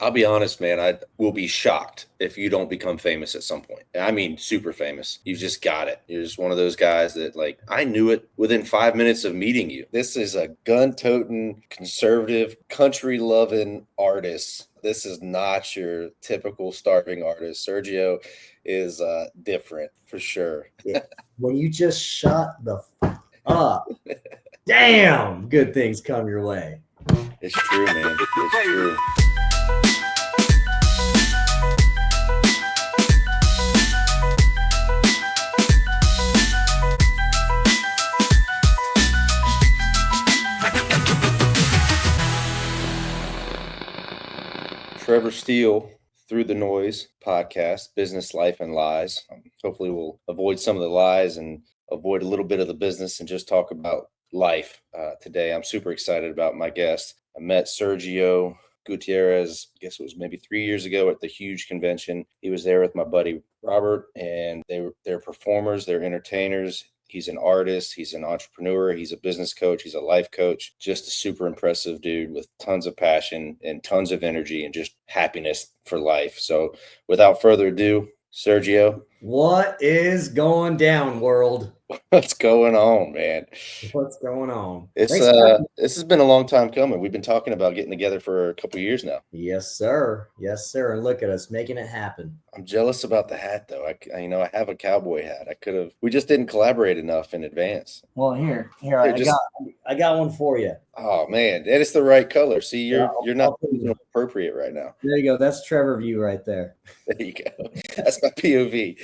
I'll be honest, man. I will be shocked if you don't become famous at some point. I mean, super famous. You've just got it. You're just one of those guys that, like, I knew it within 5 minutes of meeting you. This is a gun-toting, conservative, country-loving artist. This is not your typical starving artist. Sergio is different for sure. Yeah. When you just shut the up, damn, good things come your way. It's true, man. It's true. Trevor Steele, Through the Noise podcast, Business, Life, and Lies. Hopefully we'll avoid some of the lies and avoid a little bit of the business and just talk about life today. I'm super excited about my guest. I met Sergio Gutierrez, I guess it was maybe 3 years ago at the huge convention. He was there with my buddy Robert, and they're performers, they're entertainers. He's an artist, he's an entrepreneur, he's a business coach, he's a life coach, just a super impressive dude with tons of passion and tons of energy and just happiness for life. So without further ado, Sergio. What is going down, world? What's going on, man? What's going on? This has been a long time coming. We've been talking about getting together for a couple of years now. Yes, sir. Yes, sir. And look at us making it happen. I'm jealous about the hat, though. I have a cowboy hat. We just didn't collaborate enough in advance. Well, I got one for you. Oh man, that is the right color. See, you're not appropriate right now. There you go. That's Trevor view right there. There you go. That's my POV.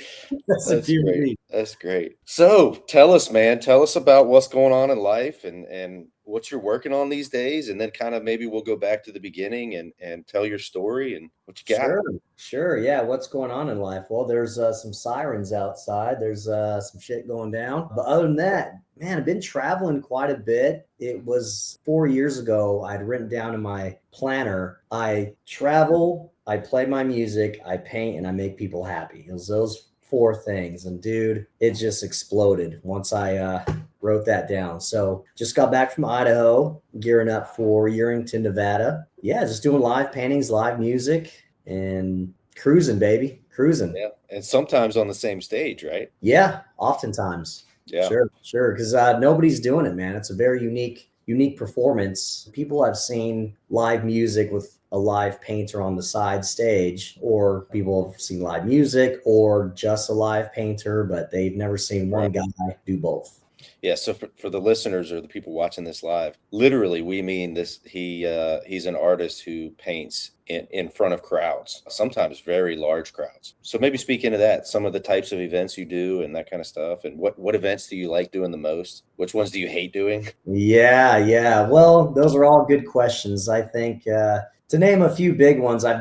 That's a POV. Great. That's great. So tell us, man. Tell us about what's going on in life and what you're working on these days, and then kind of maybe we'll go back to the beginning and tell your story and what you got. Sure. Yeah. What's going on in life? Well, there's some sirens outside. There's some shit going down. But other than that, man, I've been traveling quite a bit. It was 4 years ago. I'd written down in my planner, I travel, I play my music, I paint, and I make people happy. It was those 4 things. And dude, it just exploded once I wrote that down. So just got back from Idaho, gearing up for Yerington, Nevada. Yeah, just doing live paintings, live music, and cruising, baby. Cruising. Yeah. And sometimes on the same stage, right? Yeah, oftentimes. Yeah. Sure. Because nobody's doing it, man. It's a very unique performance. People have seen live music with a live painter on the side stage, or people have seen live music or just a live painter, but they've never seen one guy do both. Yeah, so for the listeners or the people watching this live, literally we mean this. He's an artist who paints in front of crowds, sometimes very large crowds. So maybe speak into that, some of the types of events you do and that kind of stuff, and what events do you like doing the most? Which ones do you hate doing? Yeah. Well, those are all good questions. I think to name a few big ones, I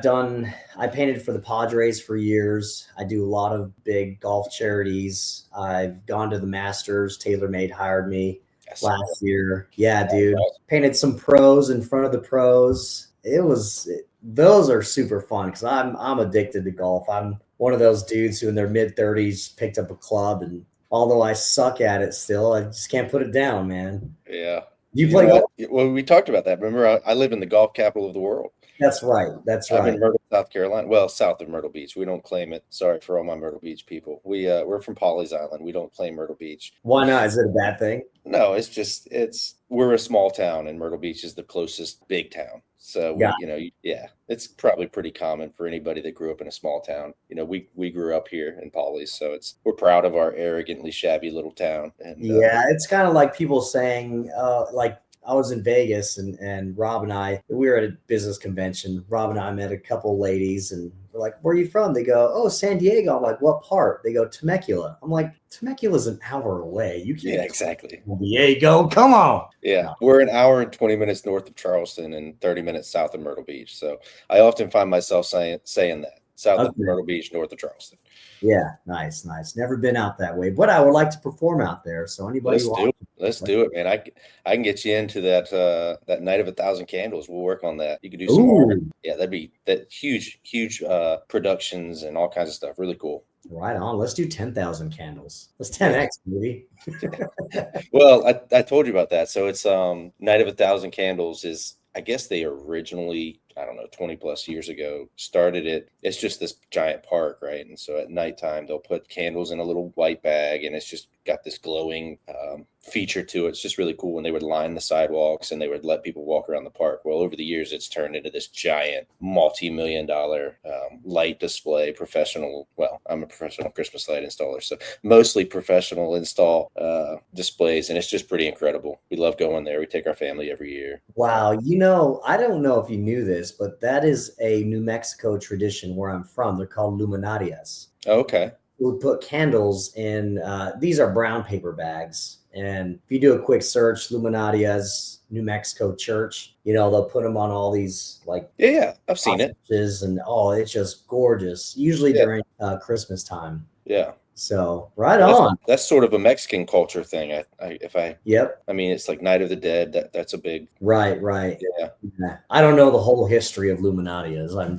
painted for the Padres for years. I do a lot of big golf charities. I've gone to the Masters. TaylorMade hired me last year. Yeah, dude. Painted some pros in front of the pros. Those are super fun because I'm addicted to golf. I'm one of those dudes who in their mid-30s picked up a club, and although I suck at it still, I just can't put it down, man. Yeah. You play golf? Well, we talked about that. Remember, I live in the golf capital of the world. That's right. I'm in Myrtle, South Carolina. Well, south of Myrtle Beach. We don't claim it. Sorry for all my Myrtle Beach people. We're from Pawleys Island. We don't claim Myrtle Beach. Why not? Is it a bad thing? No, we're a small town, and Myrtle Beach is the closest big town. So it's probably pretty common for anybody that grew up in a small town. We grew up here in Pawleys, so we're proud of our arrogantly shabby little town. And it's kind of like people saying, like, I was in Vegas and Rob and I, we were at a business convention. Rob and I met a couple ladies and we're like, where are you from? They go, oh, San Diego. I'm like, what part? They go, Temecula. I'm like, Temecula's an hour away. You can't. Yeah, exactly. San Diego, come on. Yeah, no. We're an hour and 20 minutes north of Charleston and 30 minutes south of Myrtle Beach. So I often find myself saying that. South of Myrtle Beach, north of Charleston. Yeah, nice. Never been out that way, but I would like to perform out there. So anybody, let's do it, man. I can get you into that night of 1,000 candles. We'll work on that. You can do some more. Yeah, that'd be huge productions and all kinds of stuff. Really cool. Right on. Let's do 10,000 candles. Let's 10x, maybe. Well, I told you about that. So it's night of 1,000 candles is. I guess they originally I don't know, 20 plus years ago, started it. It's just this giant park, right? And so at nighttime, they'll put candles in a little white bag, and it's just got this glowing feature to it. It's just really cool. And they would line the sidewalks and they would let people walk around the park. Well, over the years, it's turned into this giant multi-million-dollar light display, professional. Well, I'm a professional Christmas light installer, so mostly professional install displays. And it's just pretty incredible. We love going there. We take our family every year. Wow. I don't know if you knew this, but that is a New Mexico tradition where I'm from. They're called luminarias. Okay. We would put candles in, these are brown paper bags. And if you do a quick search, luminarias, New Mexico church, they'll put them on all these like, yeah, I've seen it. And it's just gorgeous, usually during Christmas time. Yeah. So on. That's sort of a Mexican culture thing. Yep. I mean, it's like Night of the Dead. That's a big. Right. Yeah. I don't know the whole history of luminarias. I'm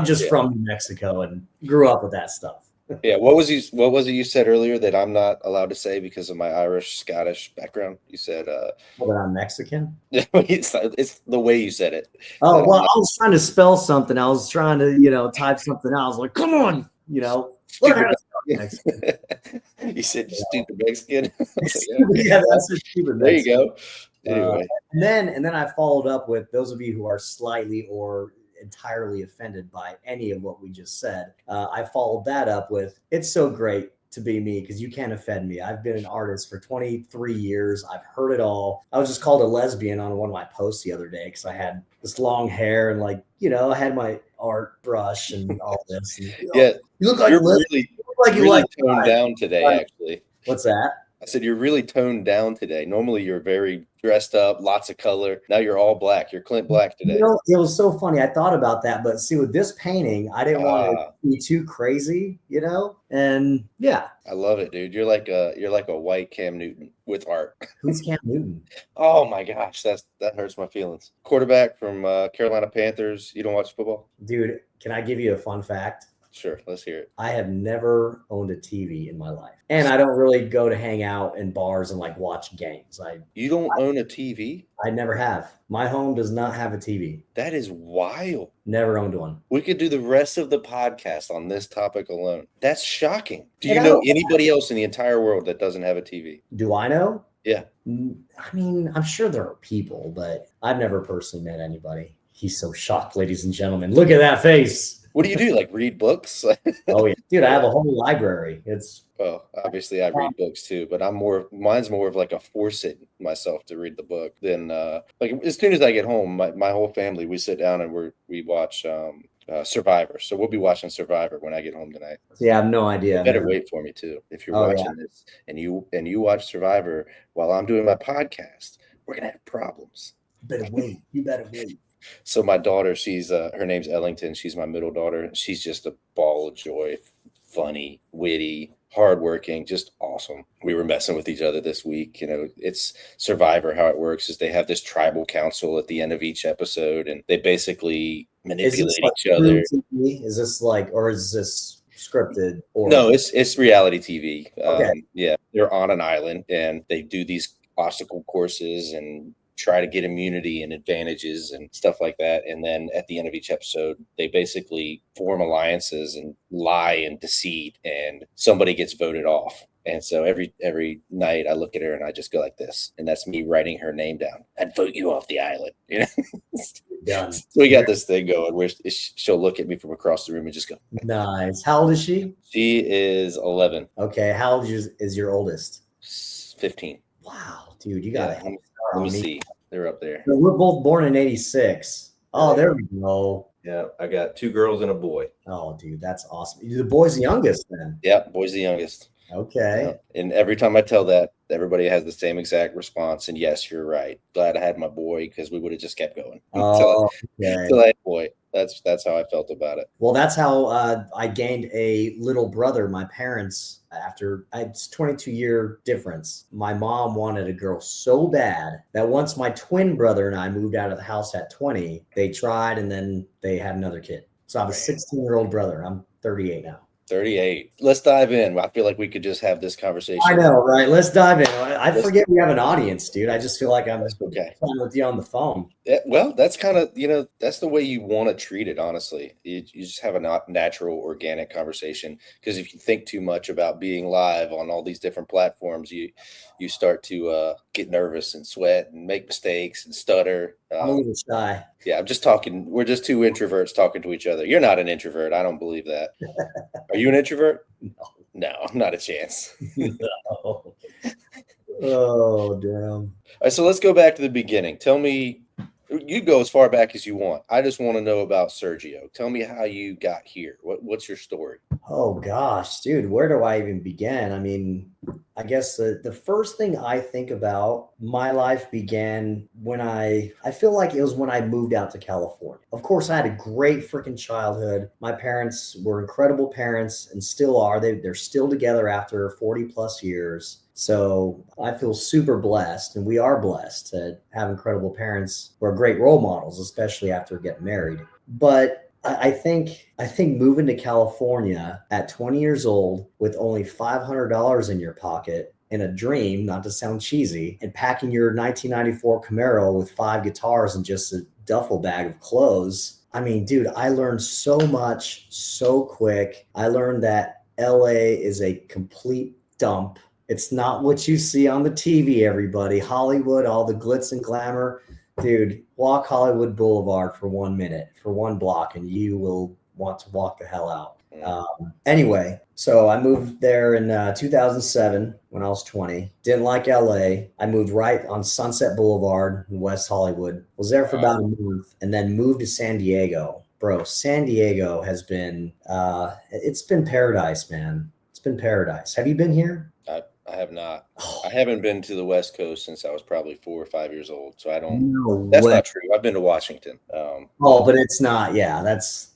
just from New Mexico and grew up with that stuff. Yeah. What was it you said earlier that I'm not allowed to say because of my Irish, Scottish background? You said that I'm Mexican. It's the way you said it. Oh, well, I was trying to spell something. I was trying to, type something out. I was like, come on, look at Mexican. You said stupid Mexican. Yeah, that's a stupid Mexican. There you go. Anyway. And then I followed up with those of you who are slightly or entirely offended by any of what we just said. I followed that up with, it's so great to be me because you can't offend me. I've been an artist for 23 years. I've heard it all. I was just called a lesbian on one of my posts the other day because I had this long hair and I had my art brush and all this. And, yeah, you look like you're really toned down today. Actually, what's that? I said you're really toned down today. Normally you're very dressed up, lots of color. Now you're all black. You're Clint Black today. It was so funny. I thought about that, but see, with this painting, I didn't want it to be too crazy, And yeah, I love it, dude. You're like a white Cam Newton with art. Who's Cam Newton? Oh my gosh, that hurts my feelings. Quarterback from Carolina Panthers. You don't watch football, dude? Can I give you a fun fact? Sure, let's hear it. I have never owned a TV in my life. And I don't really go to hang out in bars and watch games. You don't own a TV? I never have. My home does not have a TV. That is wild. Never owned one. We could do the rest of the podcast on this topic alone. That's shocking. Do you know anybody else in the entire world that doesn't have a TV? Do I know? Yeah. I mean, I'm sure there are people, but I've never personally met anybody. He's so shocked, ladies and gentlemen. Look at that face. What do you do? Read books? Oh yeah, dude, I have a whole library. Well, obviously I read books too, but mine's more of a forcing myself to read the book than as soon as I get home, my whole family, we sit down and we watch Survivor. So we'll be watching Survivor when I get home tonight. Yeah, I have no idea. You better wait for me too. If you're watching this and you watch Survivor while I'm doing my podcast, we're gonna have problems. You better wait. So my daughter, she's her name's Ellington. She's my middle daughter. She's just a ball of joy, funny, witty, hardworking, just awesome. We were messing with each other this week. It's Survivor. How it works is they have this tribal council at the end of each episode, and they basically manipulate each other. Is this or is this scripted? No, it's reality TV. Okay. Yeah, they're on an island and they do these obstacle courses and try to get immunity and advantages and stuff like that. And then at the end of each episode, they basically form alliances and lie and deceit, and somebody gets voted off. And so every night I look at her and I just go like this, and that's me writing her name down. I'd vote you off the island. Done. So we got this thing going where she'll look at me from across the room and just go, nice. How old is she? She is 11. Okay. How old is your oldest? 15. Wow, dude, you got it. Let me see. They're up there. We're both born in 86. Oh, there we go. Yeah, I got 2 girls and a boy. Oh, dude, that's awesome. The boy's the youngest then. Yeah, boy's the youngest. Okay. Yeah. And every time I tell that, everybody has the same exact response. And yes, you're right. Glad I had my boy because we would have just kept going. Oh, until I had a boy. That's how I felt about it. Well, that's how I gained a little brother. My parents, after it's 22-year difference, my mom wanted a girl so bad that once my twin brother and I moved out of the house at 20, they tried and then they had another kid. So I have a 16-year-old brother. I'm 38 now. 38. Let's dive in. I feel like we could just have this conversation. I know, right? Let's dive in. I forget we have an audience, dude. I just feel like I'm okay playing with you on the phone. Well, that's kind of, that's the way you want to treat it, honestly. You just have a not natural, organic conversation. Because if you think too much about being live on all these different platforms, you start to get nervous and sweat and make mistakes and stutter. I'm a little shy. Yeah, I'm just talking. We're just two introverts talking to each other. You're not an introvert. I don't believe that. Are you an introvert? No, not a chance. No. Oh, damn. All right, so let's go back to the beginning. Tell me, you go as far back as you want. I just want to know about Sergio. Tell me how you got here. What's your story? Oh gosh, dude, where do I even begin? I mean, I guess the first thing I think about, my life began when I feel like it was when I moved out to California. Of course, I had a great freaking childhood. My parents were incredible parents and still are. They're still together after 40 plus years. So I feel super blessed, and we are blessed to have incredible parents who are great role models, especially after getting married. But I think moving to California at 20 years old with only $500 in your pocket and a dream, not to sound cheesy, and packing your 1994 Camaro with 5 guitars and just a duffel bag of clothes. I mean, dude, I learned so much so quick. I learned that LA is a complete dump. It's not what you see on the TV, everybody. Hollywood, all the glitz and glamour. Dude, walk Hollywood Boulevard for 1 minute, for one block, and you will want to walk the hell out. Anyway, so I moved there in 2007 when I was 20. Didn't like LA. I moved right on Sunset Boulevard in West Hollywood. Was there for about a month and then moved to San Diego. Bro, San Diego has been, it's been paradise, man. It's been paradise. Have you been here? I have not. I haven't been to the West Coast since I was probably 4 or 5 years old. So I don't. No That's way. not true. I've been to Washington. Oh, but it's not. Yeah, that's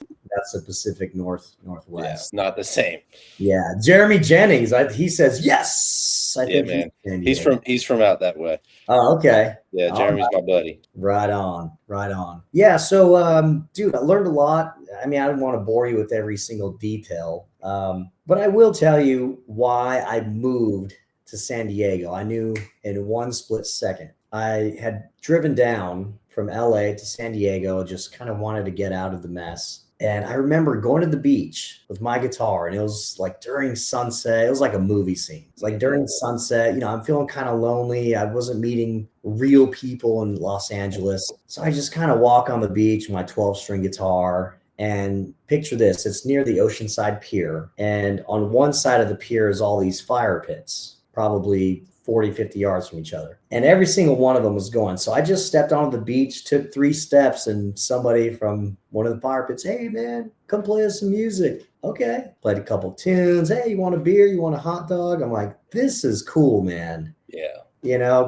the Pacific Yeah, Northwest. not the same. Yeah, Jeremy Jennings. He says yes. I Yeah, think man. he's San He's Diego. from out that way. Oh, okay. Yeah, All Jeremy's my buddy. right on, right on. Yeah, so dude, I learned a lot. I mean, I don't want to bore you with every single detail, but I will tell you why I moved to San Diego. I knew in one split second. I had driven down from LA to San Diego, just kind of wanted to get out of the mess. And I remember going to the beach with my guitar, and it was like during sunset. It was like a movie scene. It's like during sunset, I'm feeling kind of lonely. I wasn't meeting real people in Los Angeles. So I just kind of walk on the beach with my 12-string guitar. And picture this, it's near the Oceanside Pier. And on one side of the pier is all these fire pits, probably 40, 50 yards from each other. And every single one of them was going. So I just stepped onto the beach, took 3 steps, and somebody from one of the fire pits, hey, man, come play us some music. Okay. Played a couple tunes. Hey, you want a beer? You want a hot dog? I'm like, this is cool, man. Yeah.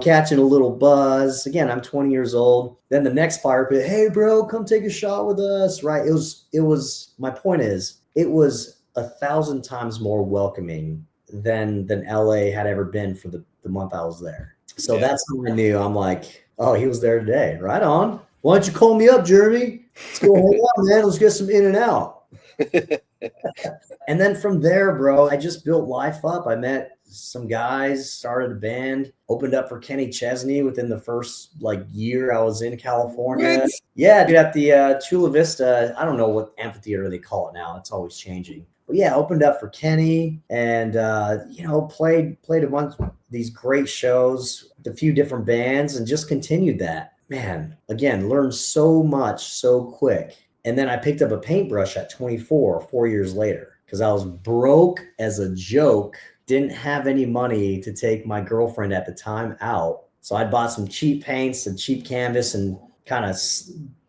Catching a little buzz. Again, I'm 20 years old. Then the next fire pit, hey, bro, come take a shot with us. Right. My point is, it was 1,000 times more welcoming than LA had ever been for the month I was there. So that's when I knew. I'm like, oh, he was there today. Right on. Why don't you call me up, Jeremy? Let's go hang out, man. Let's get some in and out. And then from there, bro, I just built life up. I met some guys, started a band, opened up for Kenny Chesney within the first year I was in California. What? Yeah, dude, at the Chula Vista. I don't know what amphitheater they call it now. It's always changing. But yeah, opened up for Kenny and played a bunch of these great shows, with a few different bands, and just continued that. Man, again, learned so much so quick. And then I picked up a paintbrush at 24, 4 years later, because I was broke as a joke, didn't have any money to take my girlfriend at the time out. So I bought some cheap paints and cheap canvas and kind of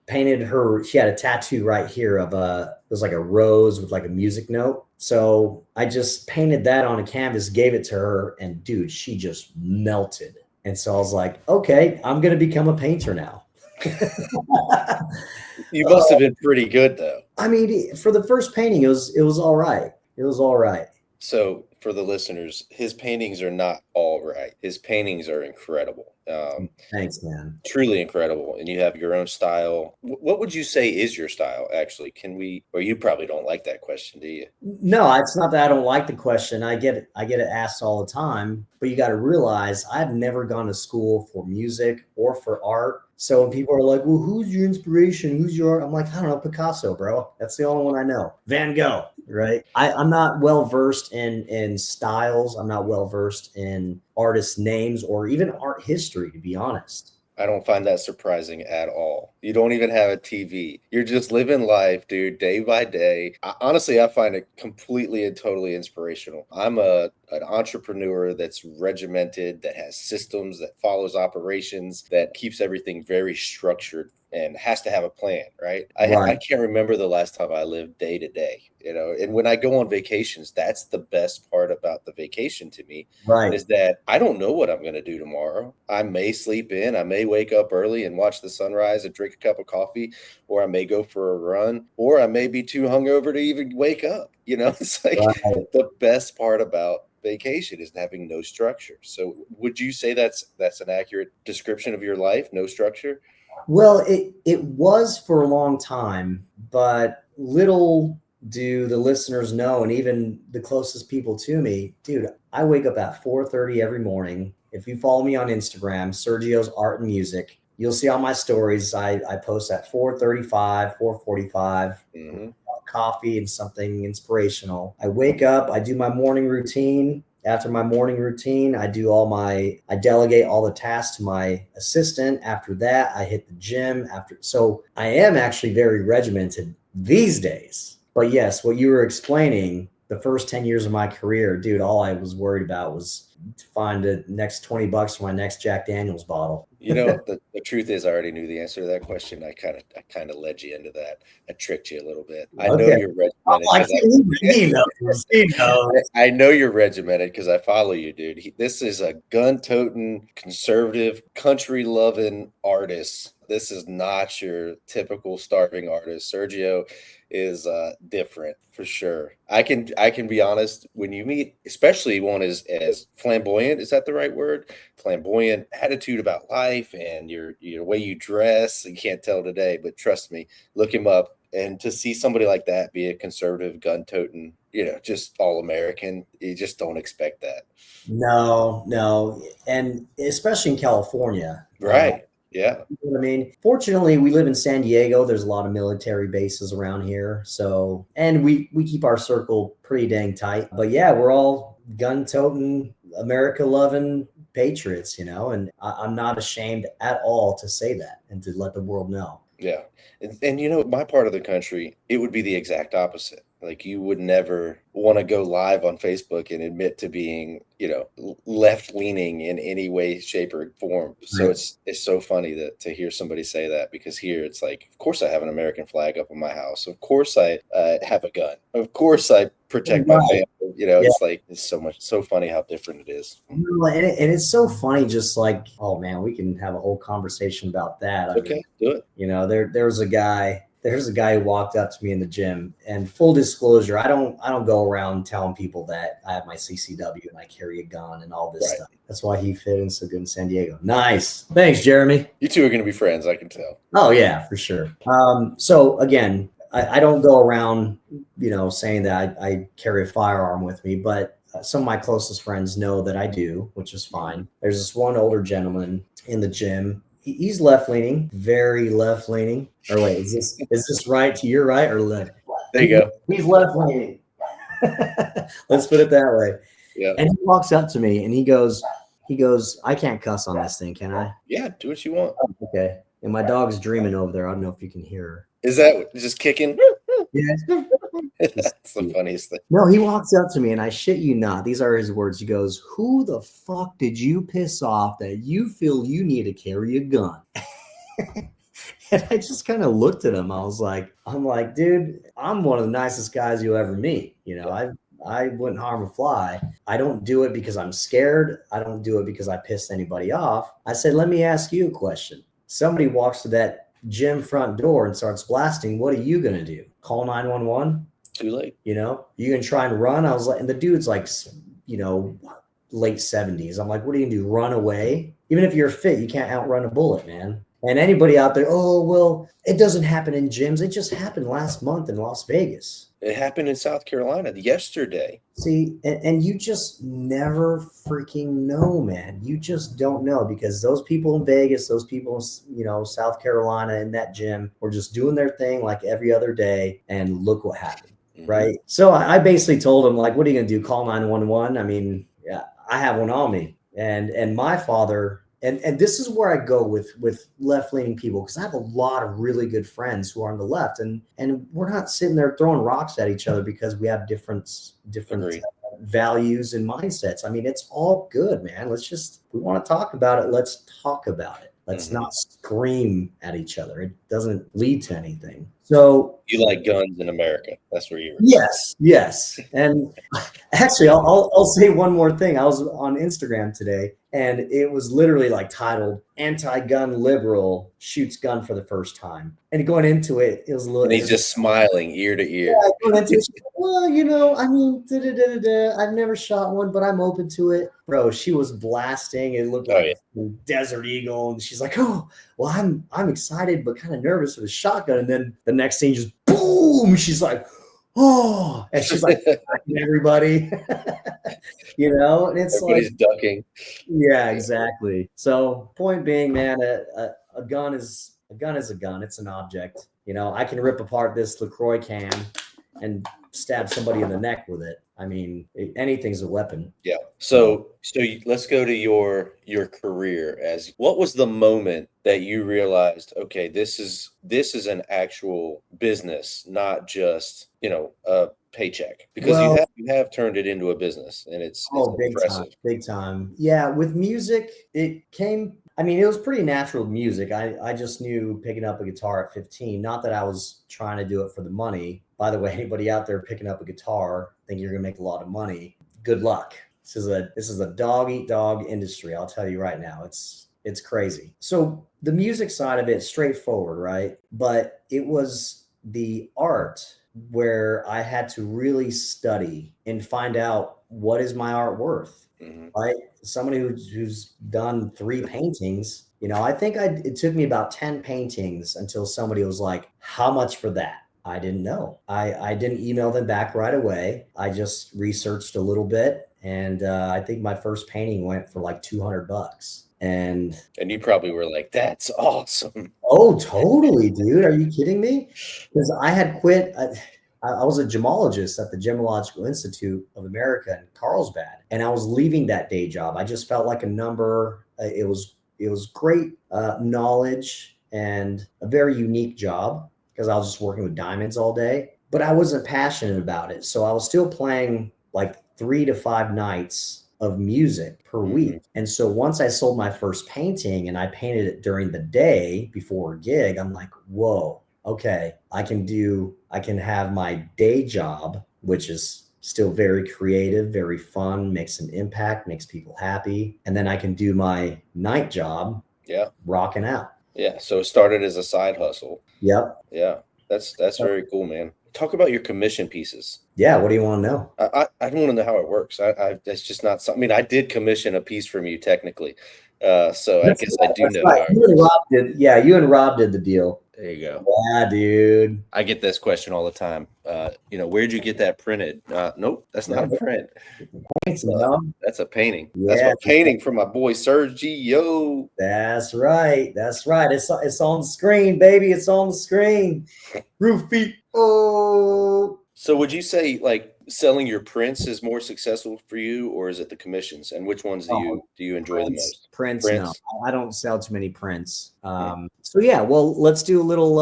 painted her. She had a tattoo right here of it was like a rose with like a music note. So I just painted that on a canvas, gave it to her, and dude, she just melted. And so I was like, okay, I'm going to become a painter now. You must have been pretty good, though. I mean, for the first painting, it was all right. It was all right. So for the listeners, his paintings are not all right. His paintings are incredible. Thanks, man. Truly incredible. And you have your own style. What would you say is your style, actually? Or you probably don't like that question, do you? No, it's not that I don't like the question. I get it asked all the time, but you got to realize I've never gone to school for music or for art. So when people are like, well, who's your inspiration? Who's your art? I'm like, I don't know, Picasso, bro. That's the only one I know. Van Gogh, right? I'm not well versed in styles. I'm not well versed in artist names or even art history, to be honest. I don't find that surprising at all. You don't even have a TV. You're just living life, dude, day by day. Honestly, I find it completely and totally inspirational. I'm an entrepreneur that's regimented, that has systems, that follows operations, that keeps everything very structured and has to have a plan, right? I Right, can't remember the last time I lived day to day, and when I go on vacations, that's the best part about the vacation to me right, is that I don't know what I'm going to do tomorrow. I may sleep in, I may wake up early and watch the sunrise and drink a cup of coffee, or I may go for a run, or I may be too hungover to even wake up. It's like right. the best part about vacation is having no structure. So would you say that's an accurate description of your life, no structure? Well, it was for a long time, but little do the listeners know, and even the closest people to me, dude, I wake up at 4:30 every morning. If you follow me on Instagram, Sergio's Art and Music, you'll see on my stories I post at 4:35, 4:45, Hmm. coffee and something inspirational. I wake up, I do my morning routine. After my morning routine, I delegate all the tasks to my assistant. After that, I hit the gym so I am actually very regimented these days. But yes, what you were explaining, the first 10 years of my career, dude, all I was worried about was to find the next 20 bucks for my next Jack Daniels bottle. The truth is I already knew the answer to that question. I kind of led you into that. I tricked you a little bit. I know Okay. you're regimented I because can't believe he knows. He knows. I know you're regimented because I follow you, dude. This is a gun-toting, conservative, country-loving artist. This is not your typical starving artist. Sergio is different for sure. I can be honest. When you meet, especially one as flamboyant, is that the right word? Flamboyant attitude about life and your way you dress. You can't tell today, but trust me, look him up. And to see somebody like that be a conservative, gun toting, just all American, you just don't expect that. No, no. And especially in California. Right. Yeah. You know what I mean? Fortunately, we live in San Diego. There's a lot of military bases around here. So, and we keep our circle pretty dang tight. But yeah, we're all gun toting, America loving patriots, and I'm not ashamed at all to say that and to let the world know. Yeah. And my part of the country, it would be the exact opposite. Like you would never want to go live on Facebook and admit to being, left leaning in any way, shape, or form. So Right. it's so funny to hear somebody say that because here it's like, of course I have an American flag up in my house. Of course I have a gun. Of course I protect my Right. family. Yeah. It's like it's so funny how different it is. No, and it's so funny, just like, oh man, we can have a whole conversation about that. I It's mean, okay. Do it. there's a guy who walked up to me in the gym, and full disclosure, I don't go around telling people that I have my CCW and I carry a gun and all this Right. stuff. That's why he fit in so good in San Diego. Nice. Thanks, Jeremy. You two are going to be friends. I can tell. Oh yeah, for sure. So again, I don't go around, saying that I carry a firearm with me, but some of my closest friends know that I do, which is Mhm. fine. There's this one older gentleman in the gym. He's left leaning, very left leaning. Or wait, is this right to your right or left? There you He, go. he's left leaning. Let's put it that way. Yeah. And he walks up to me and he goes, I can't cuss on this thing, can I? Yeah. Do what you want. Okay. And my dog's dreaming over there. I don't know if you can hear her. Is that just kicking? Yeah. That's the funniest thing. No, he walks up to me and I shit you not. These are his words. He goes, who the fuck did you piss off that you feel you need to carry a gun? And I just kind of looked at him. I'm like, dude, I'm one of the nicest guys you'll ever meet. Yeah. I wouldn't harm a fly. I don't do it because I'm scared. I don't do it because I pissed anybody off. I said, let me ask you a question. Somebody walks to that gym front door and starts blasting. What are you going to do? Call 911? Too late. You can try and run. I was like, and the dude's like, you know, late 70s. I'm like, what are you gonna do? Run away? Even if you're fit, you can't outrun a bullet, man. And anybody out there, oh, well, it doesn't happen in gyms. It just happened last month in Las Vegas. It happened in South Carolina yesterday. See, and you just never freaking know, man. You just don't know because those people in Vegas, those people, South Carolina in that gym were just doing their thing like every other day. And look what happened. Right. So I basically told him, like, what are you going to do? Call 911? I mean, yeah, I have one on me. And my father, and this is where I go with left-leaning people, because I have a lot of really good friends who are on the left, and we're not sitting there throwing rocks at each other because we have different values and mindsets. I mean, it's all good, man. We want to talk about it. Let's talk about it. Let's not scream at each other. It doesn't lead to anything. So you like guns in America. That's where you were. Yes. And actually, I'll say one more thing. I was on Instagram today, and it was literally like titled "Anti-Gun Liberal Shoots Gun for the First Time." And going into it, it was a little. And he's just smiling ear to ear. Yeah, going into it, well, I mean, I've never shot one, but I'm open to it, bro. She was blasting. It looked like a Desert Eagle, and she's like, "Oh, well, I'm excited, but kind of nervous for the shotgun." And then the next thing, just boom, she's like, "Oh," and she's like everybody, and it's everybody's ducking. Yeah, exactly. So point being, man, a gun is a gun is a gun. It's an object. I can rip apart this LaCroix can and stab somebody in the neck with it. I mean, anything's a weapon. Yeah. So let's go to your career. What was the moment that you realized, okay, this is an actual business, not just, a paycheck? Because you have turned it into a business, and it's impressive. Big time. Yeah, with music, it was pretty natural music. I just knew picking up a guitar at 15, not that I was trying to do it for the money. By the way, anybody out there picking up a guitar, think you're gonna make a lot of money, good luck. This is a dog eat dog industry. I'll tell you right now. It's crazy. So the music side of it, straightforward, right? But it was the art where I had to really study and find out, what is my art worth, right? Somebody who's done 3 paintings, I think it took me about 10 paintings until somebody was like, how much for that? I didn't know. I didn't email them back right away. I just researched a little bit, and I think my first painting went for like $200. And you probably were like, that's awesome. Oh, totally, dude. Are you kidding me? Because I had quit. I was a gemologist at the Gemological Institute of America in Carlsbad, and I was leaving that day job. I just felt like a number. It was great knowledge and a very unique job, because I was just working with diamonds all day, but I wasn't passionate about it. So I was still playing like 3 to 5 nights of music per week. And so once I sold my first painting and I painted it during the day before a gig, I'm like, whoa, okay, I can have my day job, which is still very creative, very fun, makes an impact, makes people happy. And then I can do my night job, rocking out. Yeah. So it started as a side hustle. Yep. Yeah. That's very cool, man. Talk about your commission pieces. Yeah. What do you want to know? I don't want to know how it works. That's just not something. I mean, I did commission a piece from you technically. So I guess I do know how it works. Rob did. Yeah. You and Rob did the deal. There you go. Yeah, dude. I get this question all the time. Where'd you get that printed? Nope, that's not a print. That's a painting. Yeah. That's a painting from my boy Sergio. That's right. It's on the screen, baby. It's on the screen. Roof feet. Oh. So would you say like selling your prints is more successful for you, or is it the commissions? And which ones do you enjoy the most? Prints. No, I don't sell too many prints. So yeah, well, let's do a little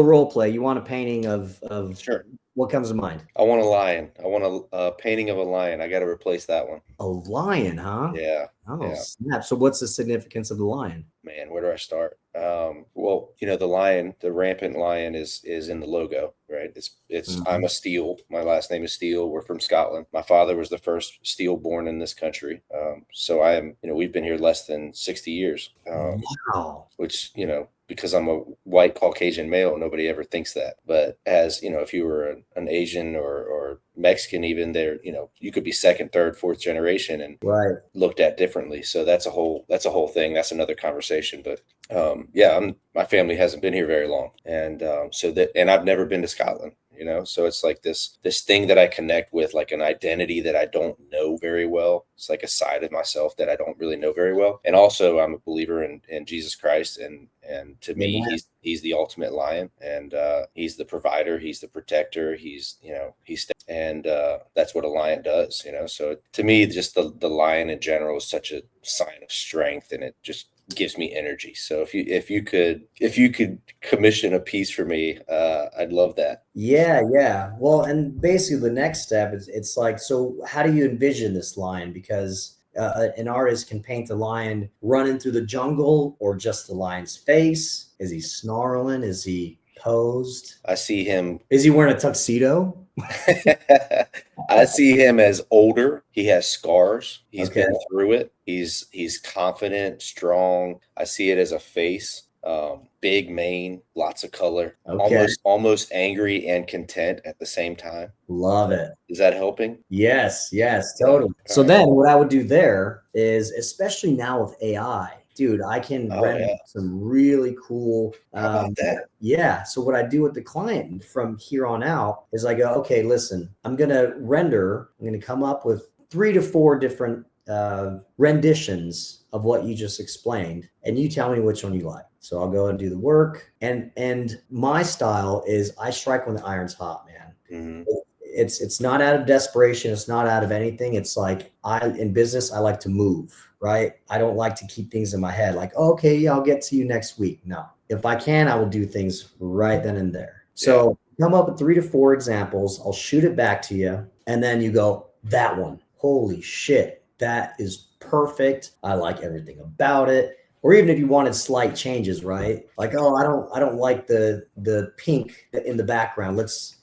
role play. You want a painting of sure. What comes to mind? I want a lion. I want a painting of a lion. I got to replace that one. A lion, huh? Yeah. Oh, yeah. Snap. So what's the significance of the lion? Man, where do I start? Well, the lion, the rampant lion is in the logo, right? It's I'm a Steele. My last name is Steele. We're from Scotland. My father was the first Steele born in this country. So I am, we've been here less than 60 years. Wow. Which, because I'm a white Caucasian male, nobody ever thinks that. But as if you were an Asian or Mexican, even there, you could be second, third, fourth generation and Right. looked at differently. So that's a whole thing. That's another conversation. But yeah, my family hasn't been here very long, and and I've never been to Scotland. So it's like this thing that I connect with, like an identity that I don't know very well. It's like a side of myself that I don't really know very well. And also, I'm a believer in Jesus Christ, and to me, Amen. he's the ultimate lion, and he's the provider, he's the protector, and that's what a lion does. So to me, just the lion in general is such a sign of strength, and it just gives me energy. So if you could commission a piece for me, I'd love that. Yeah, yeah. Well, and basically the next step is it's like, so how do you envision this lion? Because an artist can paint the lion running through the jungle or just the lion's face. Is he snarling? Is he posed? I see him. Is he wearing a tuxedo? I see him as older. He has scars. He's Okay. been through it. He's confident, strong. I see it as a face. Big mane, lots of color, Okay. almost angry and content at the same time. Love it. Is that helping? Yes, yes, Yeah. totally. So All right. then what I would do there is, especially now with AI, dude, I can Oh render yeah. some really cool. How about that? Yeah. So what I do with the client from here on out is I go, okay, listen, I'm going to come up with 3 to 4 different renditions of what you just explained, and you tell me which one you like. So I'll go and do the work, and my style is I strike when the iron's hot, man. Mm-hmm. It's not out of desperation. It's not out of anything. It's like in business, I like to move, right? I don't like to keep things in my head like, oh, okay, yeah, I'll get to you next week. No, if I can, I will do things right then and there. So come up with 3 to 4 examples. I'll shoot it back to you. And then you go, that one, holy shit, that is perfect. I like everything about it. Or even if you wanted slight changes, right? Like, oh, I don't like the pink in the background. Let's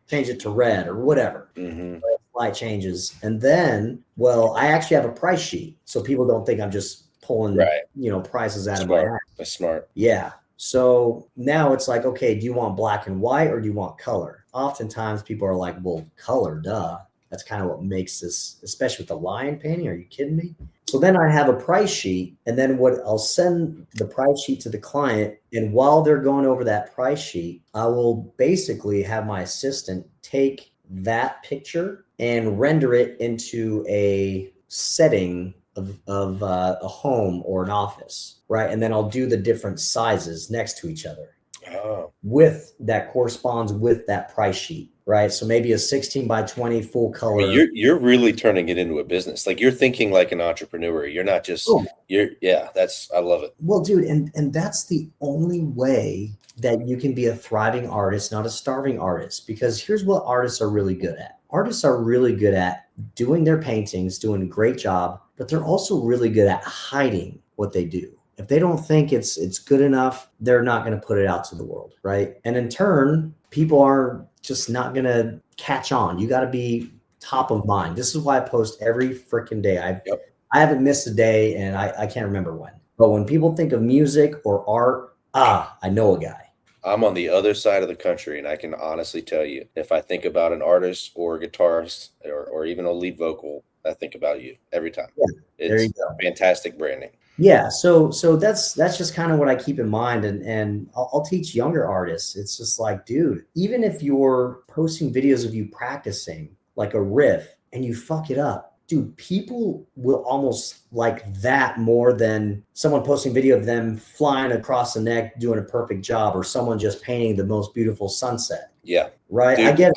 change it to red or whatever. Mm-hmm. Slight changes. And then, well, I actually have a price sheet. So people don't think I'm just pulling, Right. prices out of my Smart. ass. That's smart. Yeah. So now it's like, okay, do you want black and white or do you want color? Oftentimes people are like, well, color, duh. That's kind of what makes this, especially with the lion painting. Are you kidding me? So then I have a price sheet, and then what I'll send the price sheet to the client. And while they're going over that price sheet, I will basically have my assistant take that picture and render it into a setting of a home or an office, right? And then I'll do the different sizes next to each other Oh. with that corresponds with that price sheet, right? So maybe a 16 by 20 full I mean, color. you're really turning it into a business. Like you're thinking like an entrepreneur. You're not just Oh, I love it. well, dude, and that's the only way that you can be a thriving artist, not a starving artist. Because here's what artists are really good at. Artists are really good at doing their paintings, doing a great job, but they're also really good at hiding what they do. If they don't think it's good enough, they're not going to put it out to the world, right? And in turn, people are just not going to catch on. You got to be top of mind. This is why I post every freaking day. Yep. I haven't missed a day, and I can't remember when. But when people think of music or art, I know a guy. I'm on the other side of the country, and I can honestly tell you, if I think about an artist or a guitarist or even a lead vocal, I think about you every time. Yeah, there It's you go. fantastic branding. Yeah, so that's just kind of what I keep in mind, and I'll teach younger artists. It's just like, dude, even if you're posting videos of you practicing like a riff and you fuck it up, dude, people will almost like that more than someone posting video of them flying across the neck doing a perfect job, or someone just painting the most beautiful sunset. Yeah. Right? Dude, I get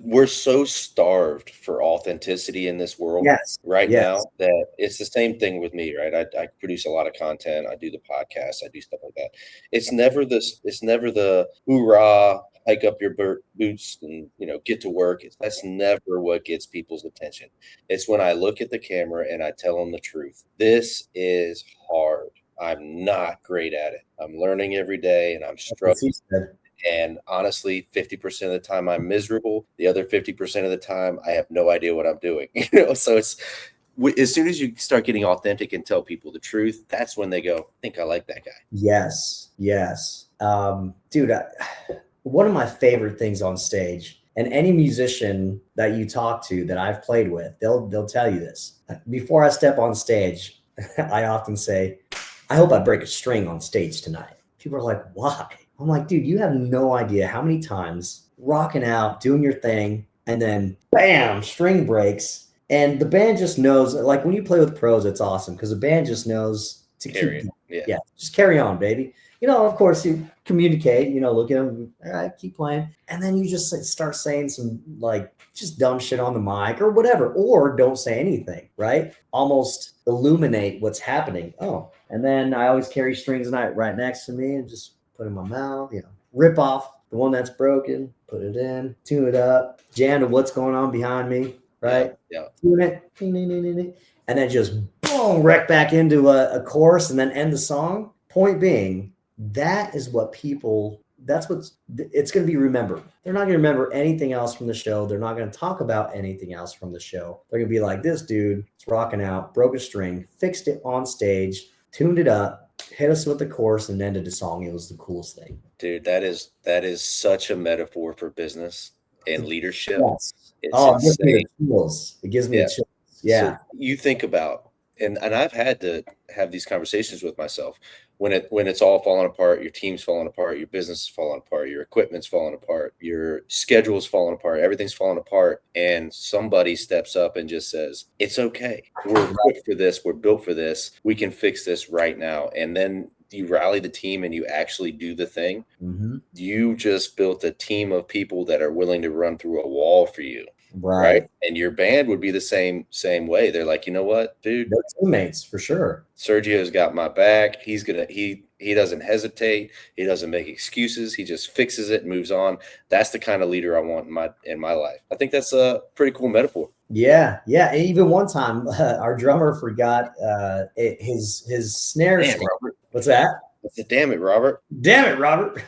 we're so starved for authenticity in this world yes, right yes, now that it's the same thing with me, right? I produce a lot of content. I do the podcast. I do stuff like that. It's never the hoorah, hike up your boots and, get to work. That's never what gets people's attention. It's when I look at the camera and I tell them the truth. This is hard. I'm not great at it. I'm learning every day and I'm as struggling. he said. And honestly, 50% of the time I'm miserable. The other 50% of the time I have no idea what I'm doing. So as soon as you start getting authentic and tell people the truth, that's when they go, I think I like that guy. Yes, yes. Dude, one of my favorite things on stage, and any musician that you talk to that I've played with, they'll tell you this. Before I step on stage, I often say, I hope I break a string on stage tonight. People are like, why? I'm like, dude, you have no idea how many times rocking out, doing your thing, and then bam, string breaks. And the band just knows, like when you play with pros, it's awesome because the band just knows to Carry keep, it. yeah, just carry on, baby. Of course, you communicate, look at them, all right, keep playing. And then you just start saying some like just dumb shit on the mic or whatever, or don't say anything, right? Almost illuminate what's happening. Oh, and then I always carry strings right next to me and just put in my mouth, rip off the one that's broken, put it in, tune it up, jam to what's going on behind me, right? Yeah. Tune it, and then just boom, wreck back into a chorus and then end the song. Point being, that is what it's going to be remembered. They're not going to remember anything else from the show. They're not going to talk about anything else from the show. They're going to be like, this dude is rocking out, broke a string, fixed it on stage, tuned it up, hit us with the chorus, and ended the song. It was the coolest thing. Dude, that is such a metaphor for business and leadership. Yes. It's Oh, it gives me insane. the chills. It gives me Yeah. the chills. So Yeah. you think about, and I've had to have these conversations with myself when it's all falling apart, your team's falling apart, your business is falling apart, your equipment's falling apart, your schedule's falling apart, everything's falling apart, and somebody steps up and just says, "It's okay. We're equipped for this. We're built for this. We can fix this right now." And then you rally the team and you actually do the thing. Mm-hmm. You just built a team of people that are willing to run through a wall for you. Right. And your band would be the same way. They're like, you know what, dude, They're teammates for sure. Sergio's got my back. He doesn't hesitate. He doesn't make excuses. He just fixes it and moves on. That's the kind of leader I want in my life. I think that's a pretty cool metaphor. Yeah, yeah. And even one time, our drummer forgot his snare Damn, stand. Robert. What's that? Damn it, Robert. Damn it, Robert.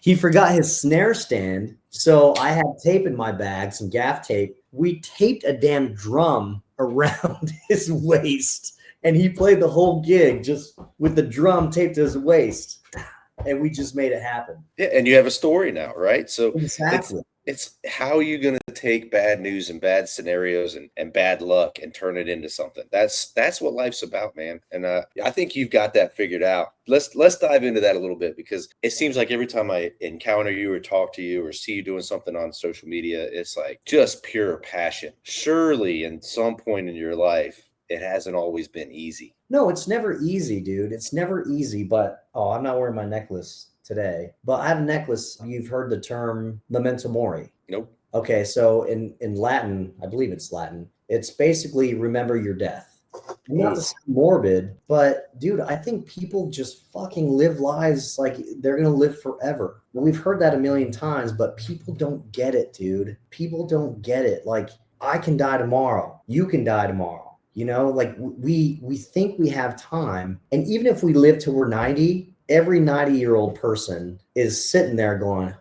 He forgot his snare stand. So I had tape in my bag, some gaff tape. We taped a damn drum around his waist, and he played the whole gig just with the drum taped to his waist. And we just made it happen. Yeah, and you have a story now, right? So exactly. It's how are you going to take bad news and bad scenarios and bad luck and turn it into something. That's what life's about, man. And I think you've got that figured out. Let's dive into that a little bit, because it seems like every time I encounter you or talk to you or see you doing something on social media, it's like just pure passion. Surely in some point in your life, it hasn't always been easy. No, it's never easy, dude. It's never easy. But I'm not wearing my necklace today, but I have a necklace. You've heard the term memento mori. Nope. Okay, so in Latin, I believe it's Latin, it's basically remember your death. Not to sound morbid, but dude, I think people just fucking live lives like they're gonna live forever. We've heard that a million times, but people don't get it, dude. People don't get it. Like, I can die tomorrow. You can die tomorrow. Like we think we have time, and even if we live till we're 90, every 90-year-old person is sitting there going,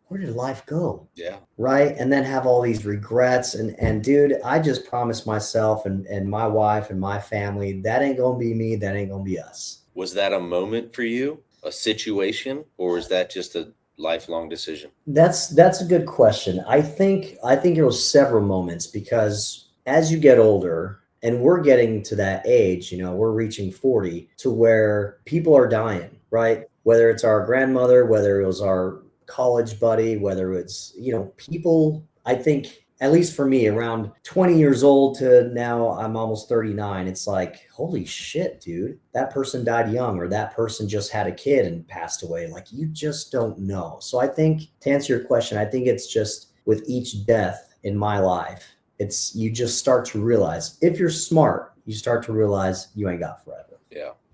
where did life go? Yeah. Right. And then have all these regrets. And dude, I just promised myself and my wife and my family, that ain't going to be me. That ain't going to be us. Was that a moment for you, a situation, or is that just a lifelong decision? That's a good question. I think it was several moments, because as you get older, and we're getting to that age, we're reaching 40, to where people are dying, right? Whether it's our grandmother, whether it was our college buddy, whether it's, people, I think, at least for me, around 20 years old to now I'm almost 39, it's like, holy shit, dude, that person died young, or that person just had a kid and passed away. Like, you just don't know. So I think, to answer your question, I think it's just with each death in my life, you just start to realize, if you're smart, you start to realize you ain't got forever.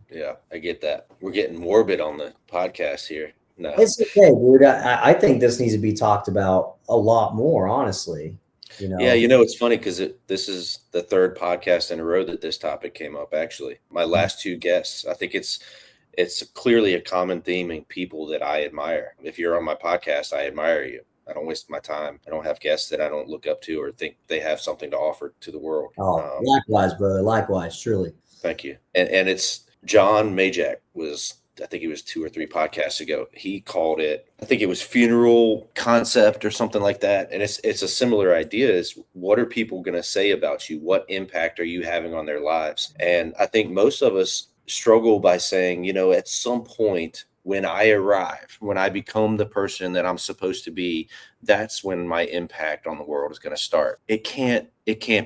Yeah, I get that. We're getting morbid on the podcast here. No, it's okay, dude. I think this needs to be talked about a lot more, honestly. Yeah, it's funny because this is the third podcast in a row that this topic came up. Actually, my last two guests, I think it's clearly a common theme in people that I admire. If you're on my podcast, I admire you. I don't waste my time. I don't have guests that I don't look up to or think they have something to offer to the world. Oh, likewise, brother. Likewise, truly. Thank you. And it's John Majak was, I think it was 2 or 3 podcasts ago. He called it, I think it was funeral concept or something like that. And it's a similar idea is what are people going to say about you? What impact are you having on their lives? And I think most of us struggle by saying, at some point when I arrive, when I become the person that I'm supposed to be, that's when my impact on the world is going to start. It can't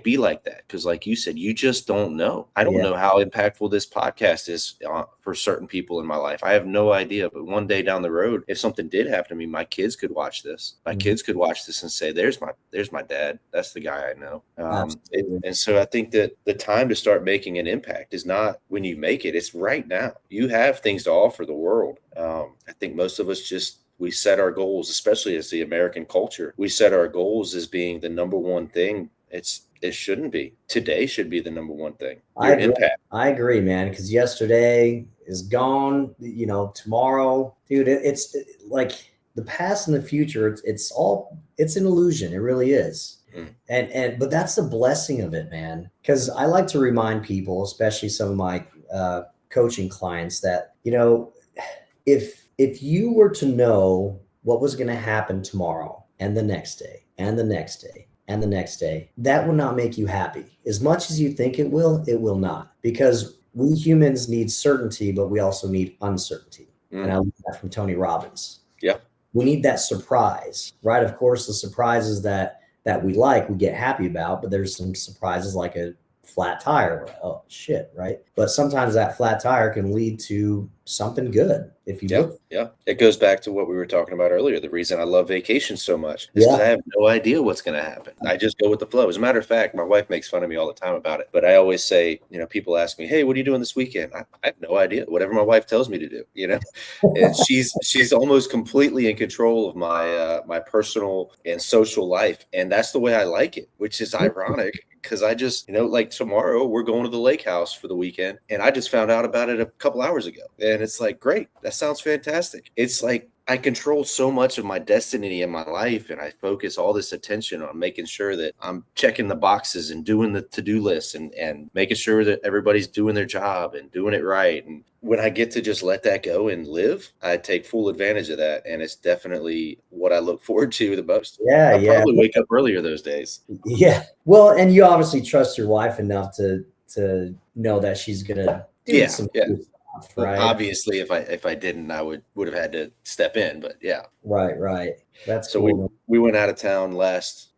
be like that because, like you said, you just don't know. I don't know how impactful this podcast is for certain people in my life. I have no idea. But one day down the road, if something did happen to me, my kids could watch this. My kids could watch this and say, "There's my dad. That's the guy I know." And so I think that the time to start making an impact is not when you make it; it's right now. You have things to offer the world. I think most of us we set our goals, especially as the American culture. We set our goals as being the number one thing. It shouldn't be. Today should be the number one thing. Your impact. I agree, man. Because yesterday is gone. Tomorrow, dude. It's like the past and the future. It's an illusion. It really is. But that's the blessing of it, man. Because I like to remind people, especially some of my coaching clients, that if you were to know what was going to happen tomorrow and the next day and the next day and the next day, that would not make you happy. As much as you think it will not. Because we humans need certainty, but we also need uncertainty. And I learned that from Tony Robbins. Yeah. We need that surprise, right? Of course, the surprises that we get happy about, but there's some surprises like a flat tire. Oh shit, right? But sometimes that flat tire can lead to something good if you look. Yeah. It goes back to what we were talking about earlier. The reason I love vacations so much is because I have no idea what's going to happen. I just go with the flow. As a matter of fact, my wife makes fun of me all the time about it. But I always say, people ask me, "Hey, what are you doing this weekend?" I have no idea. Whatever my wife tells me to do, And she's almost completely in control of my personal and social life, and that's the way I like it, which is ironic. Because I just, like tomorrow we're going to the lake house for the weekend, and I just found out about it a couple hours ago, and it's like, great, that sounds fantastic. It's like I control so much of my destiny in my life, and I focus all this attention on making sure that I'm checking the boxes and doing the to-do list and making sure that everybody's doing their job and doing it right. And when I get to just let that go and live, I take full advantage of that, and it's definitely what I look forward to the most. I'll probably wake up earlier those days. Yeah. Well, and you obviously trust your wife enough to know that she's gonna do some good stuff, right? Well, obviously, if I didn't, I would have had to step in. But yeah. Right. That's so cool. We went out of town last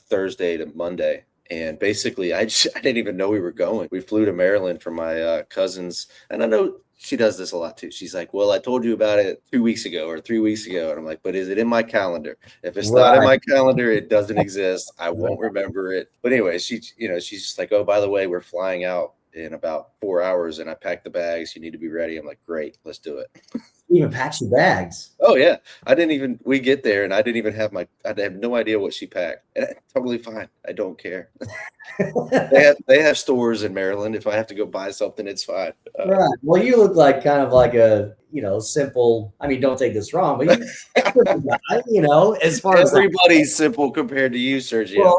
Thursday to Monday. And basically, I didn't even know we were going. We flew to Maryland for my cousins. And I know she does this a lot too. She's like, "Well, I told you about it 2 weeks ago or 3 weeks ago." And I'm like, "But is it in my calendar? If it's not in my calendar, it doesn't exist. I won't remember it." But anyway, she's just like, "Oh, by the way, we're flying out in about 4 hours and I packed the bags. You need to be ready." I'm like, "Great, let's do it." You even packed your bags. Oh yeah. We get there and I didn't even have I have no idea what she packed. And totally fine. I don't care. They have stores in Maryland. If I have to go buy something, it's fine. Right. Well, you look like kind of like a, simple, I mean, don't take this wrong, but as far as everybody's simple compared to you, Sergio. Well,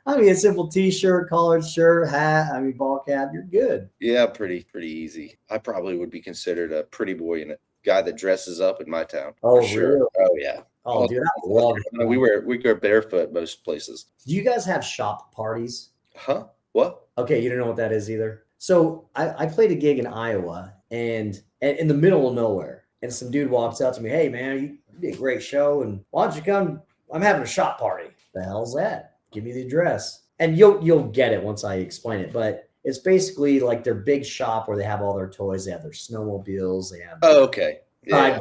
I mean, a simple t-shirt, collared shirt, hat, ball cap, you're good. Yeah, pretty easy. I probably would be considered a pretty boy and a guy that dresses up in my town. Oh, for sure. Really? Oh, yeah. Oh, dude, I love it. We go barefoot most places. Do you guys have shop parties? Huh? What? Okay, you don't know what that is either. So I played a gig in Iowa and in the middle of nowhere, and some dude walks out to me, "Hey, man, you did a great show, and why don't you come? I'm having a shop party." The hell's that? Give me the address. And you'll get it once I explain it. But it's basically like their big shop where they have all their toys. They have their snowmobiles. They have okay. Yeah.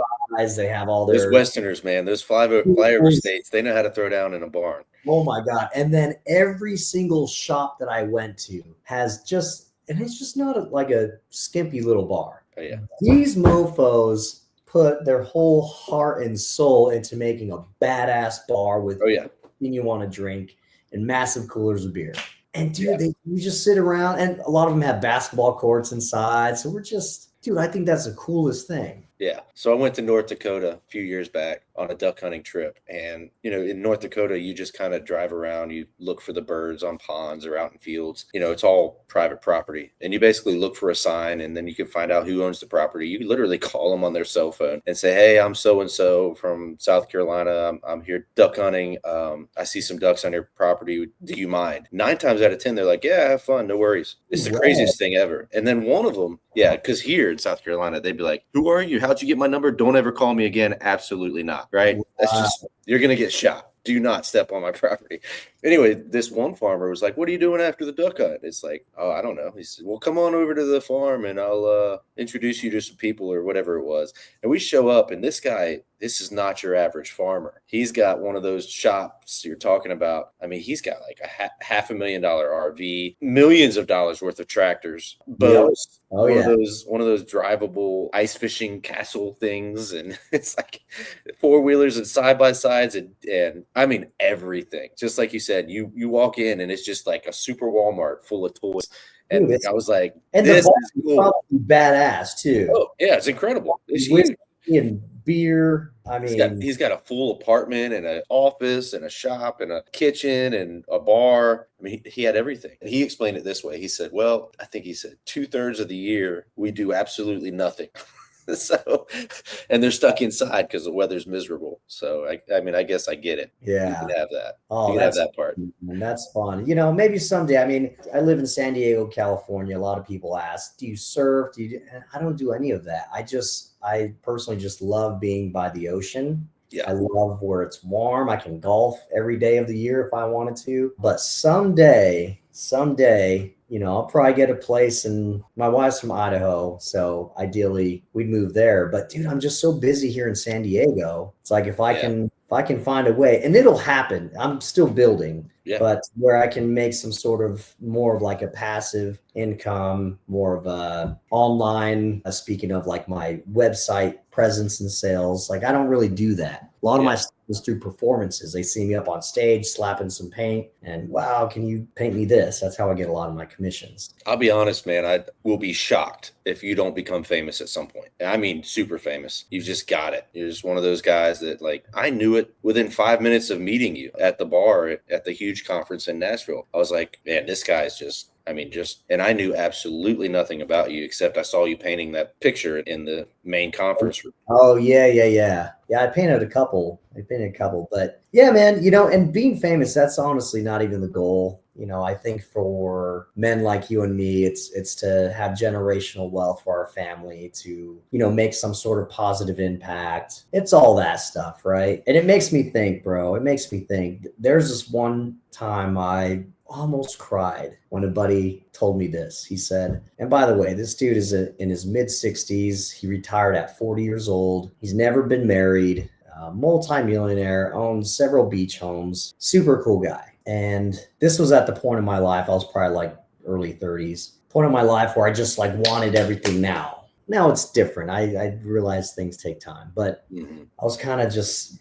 They have all their those Westerners, man. Those flyover states, they know how to throw down in a barn. Oh my God. And then every single shop that I went to has and it's just not like a skimpy little bar. Oh, yeah. These mofos put their whole heart and soul into making a badass bar with everything you want to drink and massive coolers of beer. And dude, you just sit around, and a lot of them have basketball courts inside. So we're just, dude, I think that's the coolest thing. Yeah. So I went to North Dakota a few years back, on a duck hunting trip. And, in North Dakota, you just kind of drive around, you look for the birds on ponds or out in fields. It's all private property. And you basically look for a sign, and then you can find out who owns the property. You literally call them on their cell phone and say, hey, I'm so-and-so from South Carolina. I'm here duck hunting. I see some ducks on your property. Do you mind? 9 times out of 10, they're like, yeah, have fun. No worries. It's the craziest thing ever. And then one of them, because here in South Carolina, they'd be like, who are you? How'd you get my number? Don't ever call me again. Absolutely not. Right? Wow. That's just, you're going to get shot. Do not step on my property. Anyway, this one farmer was like, what are you doing after the duck hunt? It's like, oh, I don't know. He said, well, come on over to the farm and I'll introduce you to some people or whatever it was. And we show up, and this guy, this is not your average farmer. He's got one of those shops you're talking about. I mean, he's got like a $500,000 RV, millions of dollars worth of tractors, boats. Oh, one of those drivable ice fishing castle things, and it's like 4-wheelers and side-by-sides and I mean everything. Just like you said, you walk in and it's just like a super Walmart full of toys. And Dude, I was like, and this the bar is is cool. probably badass too. Oh yeah, it's incredible. It's huge. And beer. I mean, He's got a full apartment and an office and a shop and a kitchen and a bar. I mean, he had everything. And he explained it this way. He said, well, I think he said 2/3 of the year we do absolutely nothing. So, and they're stuck inside because the weather's miserable. So, I mean, I guess I get it. yeah. You can have that. Oh, you can have that part. And that's fun. Maybe someday. I mean, I live in San Diego, California. A lot of people ask, do you surf? And I don't do any of that. I personally just love being by the ocean. Yeah. I love where it's warm. I can golf every day of the year if I wanted to. But someday, I'll probably get a place, and my wife's from Idaho, so ideally we'd move there. But dude, I'm just so busy here in San Diego. It's like if I can find a way, and it'll happen. I'm still building, but where I can make some sort of more of like a passive income, more of a online, speaking of like my website presence and sales. Like I don't really do that. A lot of my stuff is through performances. They see me up on stage, slapping some paint, and wow, can you paint me this? That's how I get a lot of my commissions. I'll be honest, man. I will be shocked if you don't become famous at some point. I mean, super famous. You just got it. You're just one of those guys that, like, I knew it within 5 minutes of meeting you at the bar at the huge conference in Nashville. I was like, man, this guy's just, and I knew absolutely nothing about you except I saw you painting that picture in the main conference room. Oh, yeah. Yeah, I painted a couple, but yeah, man, and being famous, that's honestly not even the goal. I think for men like you and me, it's to have generational wealth for our family, to, make some sort of positive impact. It's all that stuff, right? And it makes me think, bro. It makes me think. There's this one time I almost cried when a buddy told me this. He said, and by the way, this dude is in his mid 60s. He retired at 40 years old. He's never been married, multi-millionaire, owns several beach homes, super cool guy. And this was at the point in my life, I was probably like early 30s, point in my life where I just like wanted everything now. Now it's different. I realize things take time, but I was kind of just,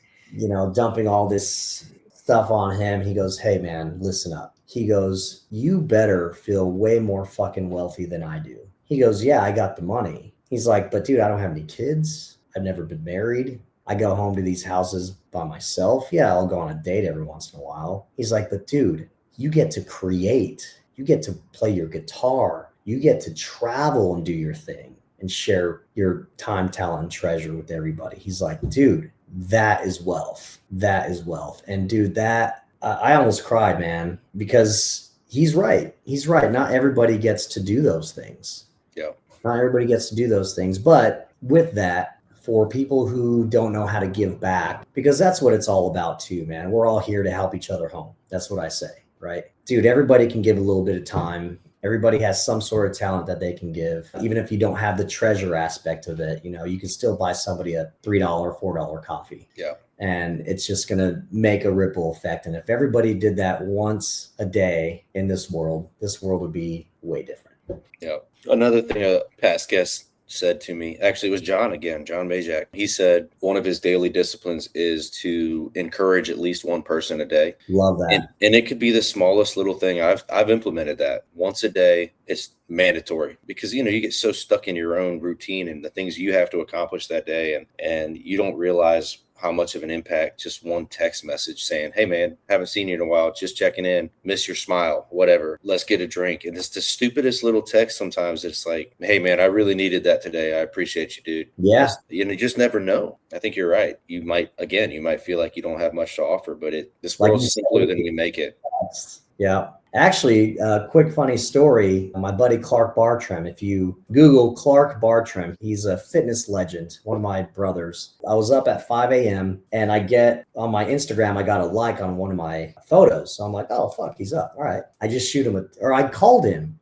dumping all this stuff on him. He goes, hey man, listen up. He goes, you better feel way more fucking wealthy than I do. He goes, yeah, I got the money. He's like, but dude, I don't have any kids. I've never been married. I go home to these houses by myself. Yeah, I'll go on a date every once in a while. He's like, but dude, you get to create. You get to play your guitar. You get to travel and do your thing and share your time, talent, and treasure with everybody. He's like, dude, that is wealth. That is wealth. And dude, I almost cried, man, because he's right. He's right. Not everybody gets to do those things. Yeah. Not everybody gets to do those things. But with that, for people who don't know how to give back, because that's what it's all about too, man. We're all here to help each other home. That's what I say, right? Dude, everybody can give a little bit of time. Everybody has some sort of talent that they can give. Even if you don't have the treasure aspect of it, you can still buy somebody a $3, $4 coffee. Yeah. And it's just going to make a ripple effect. And if everybody did that once a day in this world would be way different. Yeah. Another thing a past guest said to me, actually it was John Majak. He said one of his daily disciplines is to encourage at least one person a day. Love that. And it could be the smallest little thing. I've implemented that once a day. It's mandatory because, you get so stuck in your own routine and the things you have to accomplish that day. And you don't realize how much of an impact just one text message saying, hey man, haven't seen you in a while, just checking in, miss your smile, whatever, let's get a drink. And it's the stupidest little text sometimes. It's like, hey man, I really needed that today. I appreciate you, dude. Yeah. You just never know. I think you're right. You might feel like you don't have much to offer, but this Like world's simpler than we make it. Yeah. Actually, a quick funny story. My buddy Clark Bartram, if you Google Clark Bartram, he's a fitness legend, one of my brothers. I was up at 5 a.m. and I get on my Instagram, I got a like on one of my photos. So I'm like, oh, fuck, he's up. All right. I just shoot him, I called him.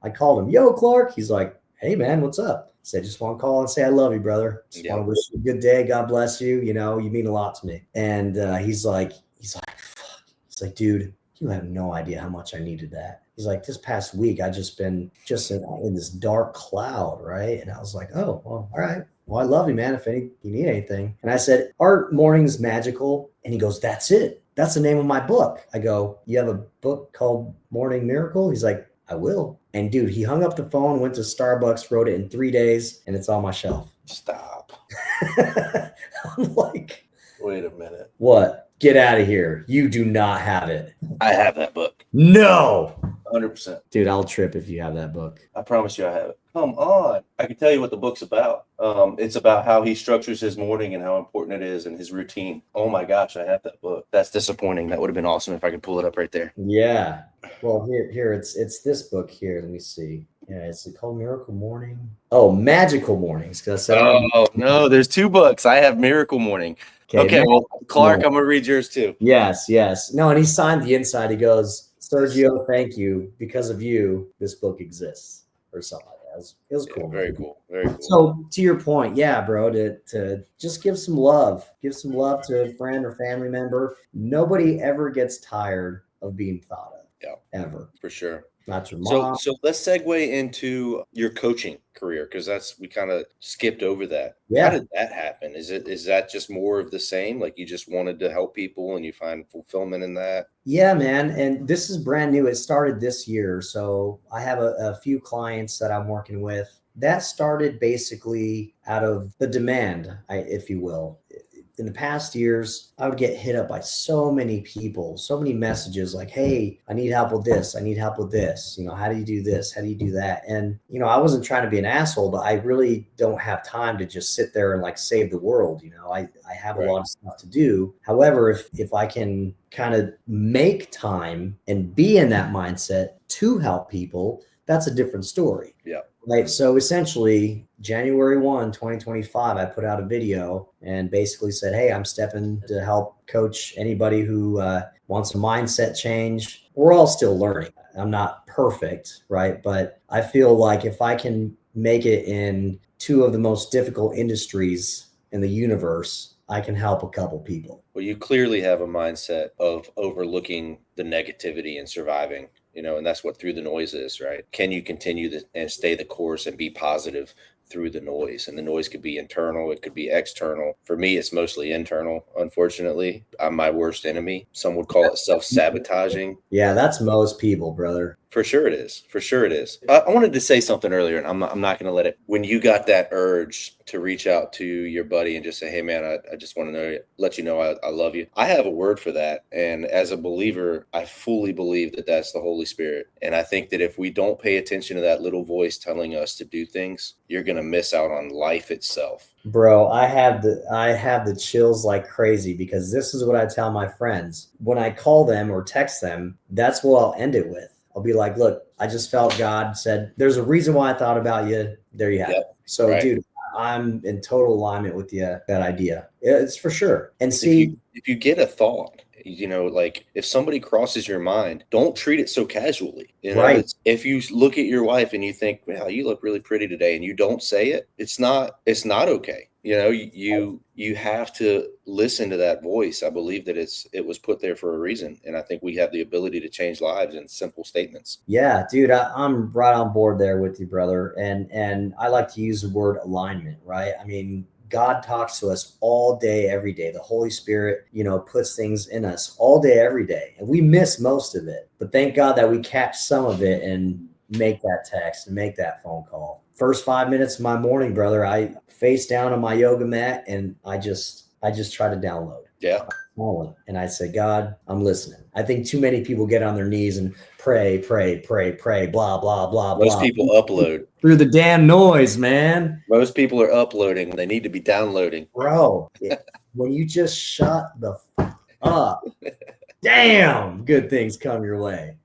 Yo, Clark. He's like, hey, man, what's up? I said, just want to call and say I love you, brother. Just want to wish you a good day. God bless you. You know, you mean a lot to me. And he's like, fuck. He's like, dude, you have no idea how much I needed that. He's like, this past week, I just been in this dark cloud, right? And I was like, oh, well, all right. Well, I love you, man. If you need anything. And I said, are mornings magical? And he goes, that's it. That's the name of my book. I go, you have a book called Morning Miracle? He's like, I will. And dude, he hung up the phone, went to Starbucks, wrote it in 3 days, and it's on my shelf. Stop. I'm like, wait a minute. What? Get out of here. You do not have it. I have that book. No. 100%. Dude, I'll trip if you have that book. I promise you I have it. Come on. I can tell you what the book's about. It's about how he structures his morning and how important it is and his routine. Oh my gosh, I have that book. That's disappointing. That would have been awesome if I could pull it up right there. Yeah. Well, here it's this book here. Let me see. Yeah, it's called Miracle Morning. Oh, Magical Mornings. Oh no, there's 2 books. I have Miracle Morning. Okay, well, Clark, I'm gonna read yours too. Yes. No, and he signed the inside. He goes, Sergio, thank you. Because of you, this book exists, or something like that. It was cool. Very cool. Very cool. So to your point, yeah, bro, to just give some love to a friend or family member. Nobody ever gets tired of being thought of. Yeah, ever. For sure. Not your mom. So let's segue into your coaching career, because we kind of skipped over that. Yeah. How did that happen? Is that just more of the same? Like you just wanted to help people and you find fulfillment in that? Yeah, man. And this is brand new. It started this year. So I have a few clients that I'm working with. That started basically out of the demand, if you will. In the past years, I would get hit up by so many people, so many messages like, hey, I need help with this. I need help with this. You know, how do you do this? How do you do that? And, you know, I wasn't trying to be an asshole, but I really don't have time to just sit there and like save the world. You know, I have a lot of stuff to do. However, if I can kind of make time and be in that mindset to help people, that's a different story. Yeah. Right. So essentially, January 1, 2025, I put out a video and basically said, hey, I'm stepping to help coach anybody who wants a mindset change. We're all still learning. I'm not perfect, right? But I feel like if I can make it in 2 of the most difficult industries in the universe, I can help a couple people. Well, you clearly have a mindset of overlooking the negativity and surviving. You know, and that's what Through the Noise is, right? Can you continue and stay the course and be positive through the noise? And the noise could be internal, it could be external. For me, it's mostly internal, unfortunately. I'm my worst enemy. Some would call it self-sabotaging. Yeah, that's most people, brother. For sure it is. For sure it is. I wanted to say something earlier, and I'm not going to let it. When you got that urge to reach out to your buddy and just say, hey, man, I just want to let you know I love you. I have a word for that. And as a believer, I fully believe that that's the Holy Spirit. And I think that if we don't pay attention to that little voice telling us to do things, you're going to miss out on life itself. Bro, I have the chills like crazy, because this is what I tell my friends. When I call them or text them, that's what I'll end it with. I'll be like, look, I just felt God said, there's a reason why I thought about you. There you have it. So, dude, I'm in total alignment with you, that idea. It's for sure. And see, if you get a thought, you know, like if somebody crosses your mind, don't treat it so casually. You know, if you look at your wife and you think, wow, you look really pretty today, and you don't say it, it's not okay. You know, you have to listen to that voice. I believe that it was put there for a reason. And I think we have the ability to change lives in simple statements. Yeah, dude, I'm right on board there with you, brother. And I like to use the word alignment, right? I mean, God talks to us all day, every day. The Holy Spirit, you know, puts things in us all day, every day. And we miss most of it. But thank God that we catch some of it and make that text and make that phone call. First 5 minutes of my morning, brother, I face down on my yoga mat and I just try to download. Yeah. And I said, God, I'm listening. I think too many people get on their knees and pray, pray, pray, pray, blah, blah, blah, Most blah. people upload. Through the damn noise, man. Most people are uploading. They need to be downloading. Bro, when you just shut the fuck up, damn, good things come your way.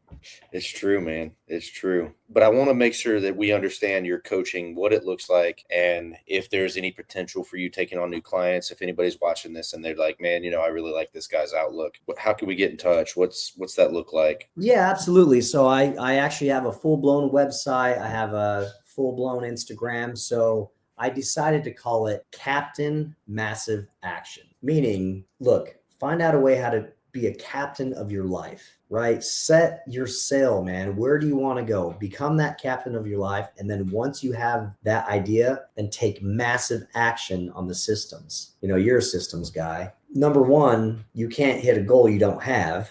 It's true, man. It's true. But I want to make sure that we understand your coaching, what it looks like, and if there's any potential for you taking on new clients. If anybody's watching this and they're like, man, I really like this guy's outlook. How can we get in touch? What's that look like? Yeah, absolutely. So I actually have a full-blown website. I have a full-blown Instagram. So I decided to call it Captain Massive Action, meaning, look, find out a way how to be a captain of your life, right? Set your sail, man. Where do you want to go? Become that captain of your life. And then once you have that idea, then take massive action on the systems. You're a systems guy. Number one, you can't hit a goal you don't have,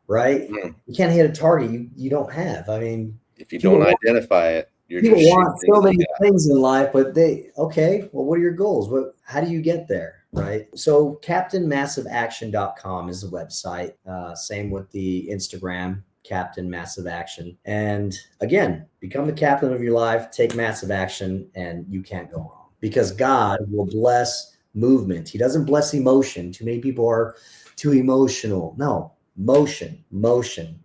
right? You can't hit a target you don't have. I mean, if you don't identify it, you're people just want so many shooting things in life, but what are your goals? How do you get there? Right. So captainmassiveaction.com is the website. Same with the Instagram, Captain Massive Action. And again, become the captain of your life, take massive action, and you can't go wrong because God will bless movement. He doesn't bless emotion. Too many people are too emotional. No, motion.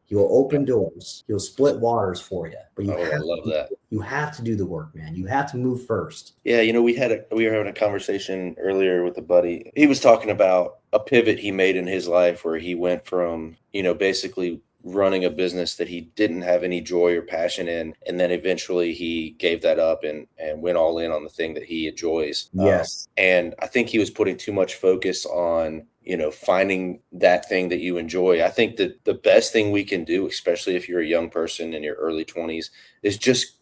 He will open doors. He'll split waters for you. But I love that. You have to do the work, man. You have to move first. Yeah, we were having a conversation earlier with a buddy. He was talking about a pivot he made in his life where he went from, basically running a business that he didn't have any joy or passion in, and then eventually he gave that up and went all in on the thing that he enjoys. Yes. And I think he was putting too much focus on finding that thing that you enjoy. I think that the best thing we can do, especially if you're a young person in your early 20s, is just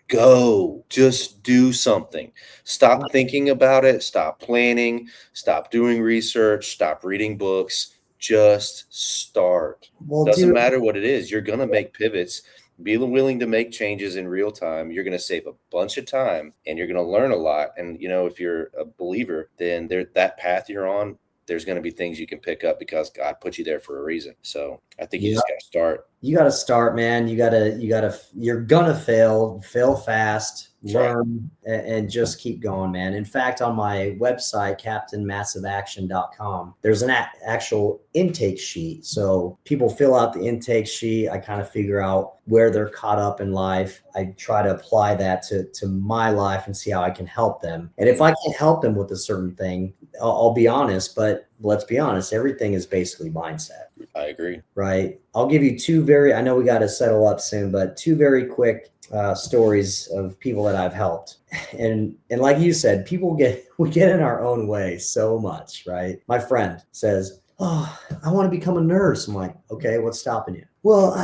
do something. Stop thinking about it. Stop planning. Stop doing research. Stop reading books. Just start. Well, Doesn't dude, matter what it is. You're going to make pivots. Be willing to make changes in real time. You're going to save a bunch of time and you're going to learn a lot. And, if you're a believer, then that path you're on, there's going to be things you can pick up because God put you there for a reason. So I think you just got to start. You got to start, man. You're going to fail fast, learn, and just keep going, man. In fact, on my website, captainmassiveaction.com, there's an actual intake sheet. So people fill out the intake sheet. I kind of figure out where they're caught up in life. I try to apply that to my life and see how I can help them. And if I can't help them with a certain thing, I'll be honest, but let's be honest, everything is basically mindset. I agree. Right. I'll give you I know we got to settle up soon, but two very quick stories of people that I've helped. And like you said, we get in our own way so much, right? My friend says, "Oh, I want to become a nurse." I'm like, "Okay, what's stopping you?" Well,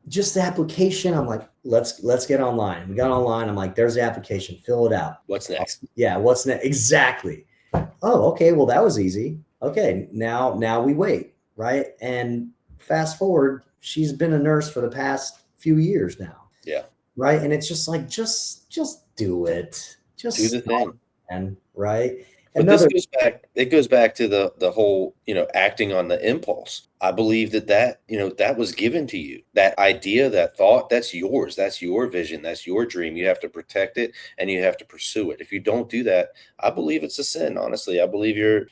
just the application. I'm like, let's get online. We got online. I'm like, there's the application. Fill it out. What's next? Yeah. What's next? Exactly. Oh, okay. Well, that was easy. Okay. Now we wait. Right. And fast forward, she's been a nurse for the past few years now. Yeah. Right. And it's just like, just do it. Just do the thing. And right. But it goes back to the whole, acting on the impulse. I believe that was given to you. That idea, that thought, that's yours. That's your vision. That's your dream. You have to protect it and you have to pursue it. If you don't do that, I believe it's a sin. Honestly, I believe you're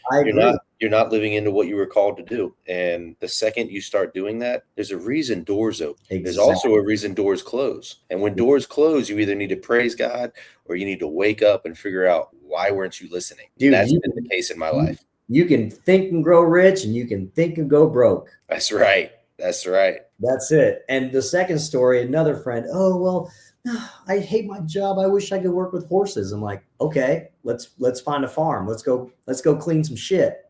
not living into what you were called to do. And the second you start doing that, there's a reason doors open. Exactly. There's also a reason doors close. And when doors close, you either need to praise God or you need to wake up and figure out, why weren't you listening? Dude, that's been the case in my life. You can think and grow rich and you can think and go broke. That's right. That's it. And the second story, another friend, "Oh, well, I hate my job. I wish I could work with horses." I'm like, "Okay, let's find a farm. Let's go clean some shit."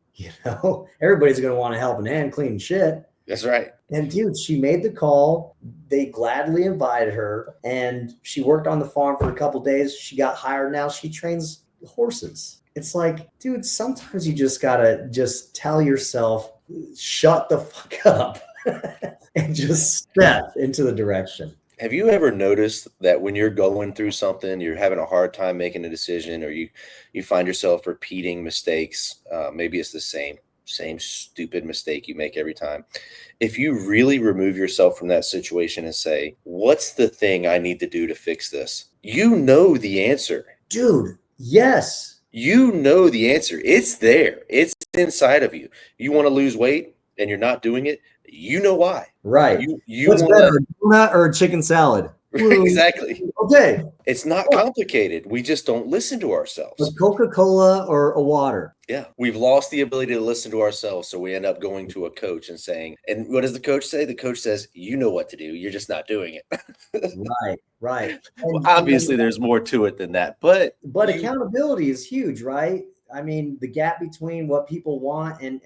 Everybody's going to want to help an hand clean shit. That's right. And dude, she made the call. They gladly invited her and she worked on the farm for a couple of days. She got hired. Now she trains horses. It's like, dude, sometimes you just gotta just tell yourself, shut the fuck up and just step into the direction. Have you ever noticed that when you're going through something, you're having a hard time making a decision, or you find yourself repeating mistakes? Maybe it's the same. same stupid mistake you make every time. If you really remove yourself from that situation and say, what's the thing I need to do to fix this? You know the answer. Dude, yes. You know the answer. It's there. It's inside of you. You want to lose weight and you're not doing it. You know why. Right. You What's want better, donut or chicken salad? to exactly. Okay. It's not complicated. We just don't listen to ourselves. A Coca-Cola or a water? Yeah. We've lost the ability to listen to ourselves. So we end up going to a coach and saying, and what does the coach say? The coach says, you know what to do. You're just not doing it. Right. Well, And obviously there's more to it than that, but accountability is huge, right? I mean, the gap between what people want and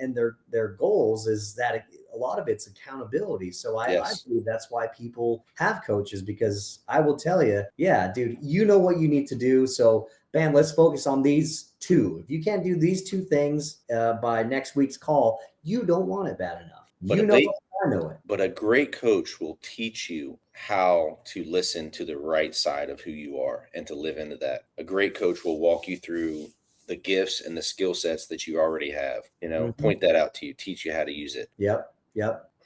their goals is that a lot of it's accountability. So I yes. believe that's why people have coaches, because I will tell you, yeah, dude, you know what you need to do. So bam, let's focus on these two. If you can't do these two things by next week's call, you don't want it bad enough. But You know it, I know it. But a great coach will teach you how to listen to the right side of who you are and to live into that. A great coach will walk you through the gifts and the skill sets that you already have, point that out to you, teach you how to use it. Yep.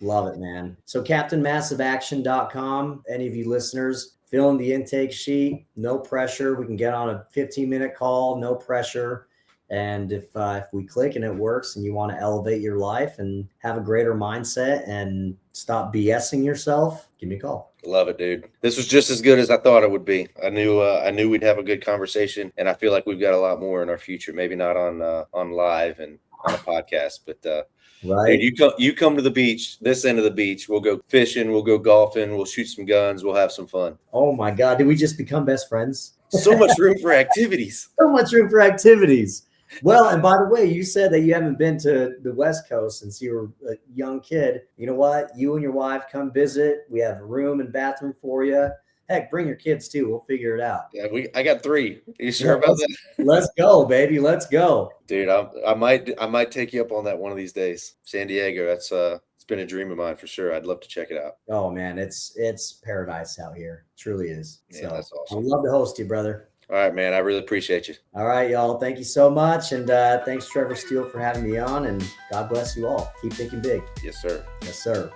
Love it, man. So captainmassiveaction.com, any of you listeners, fill in the intake sheet, no pressure. We can get on a 15-minute call, no pressure. And if we click and it works and you want to elevate your life and have a greater mindset and stop BSing yourself, give me a call. Love it, dude. This was just as good as I thought it would be. I knew we'd have a good conversation, and I feel like we've got a lot more in our future. Maybe not on live and on a podcast, but right. Dude, you come to the beach, this end of the beach. We'll go fishing, we'll go golfing, we'll shoot some guns, we'll have some fun. Oh my God, did we just become best friends? So much room for activities. So much room for activities. Well, and by the way, you said that you haven't been to the West Coast since you were a young kid. You know what? You and your wife come visit. We have a room and bathroom for you. Heck, bring your kids too. We'll figure it out. Yeah, I got 3. Are you sure about that? Let's go, baby. Let's go. Dude, I might take you up on that one of these days. San Diego, it's been a dream of mine for sure. I'd love to check it out. Oh man, it's paradise out here. It truly is. Yeah, so that's awesome. I'd love to host you, brother. All right, man. I really appreciate you. All right, y'all. Thank you so much. And thanks, Trevor Steele, for having me on. And God bless you all. Keep thinking big. Yes, sir. Yes, sir.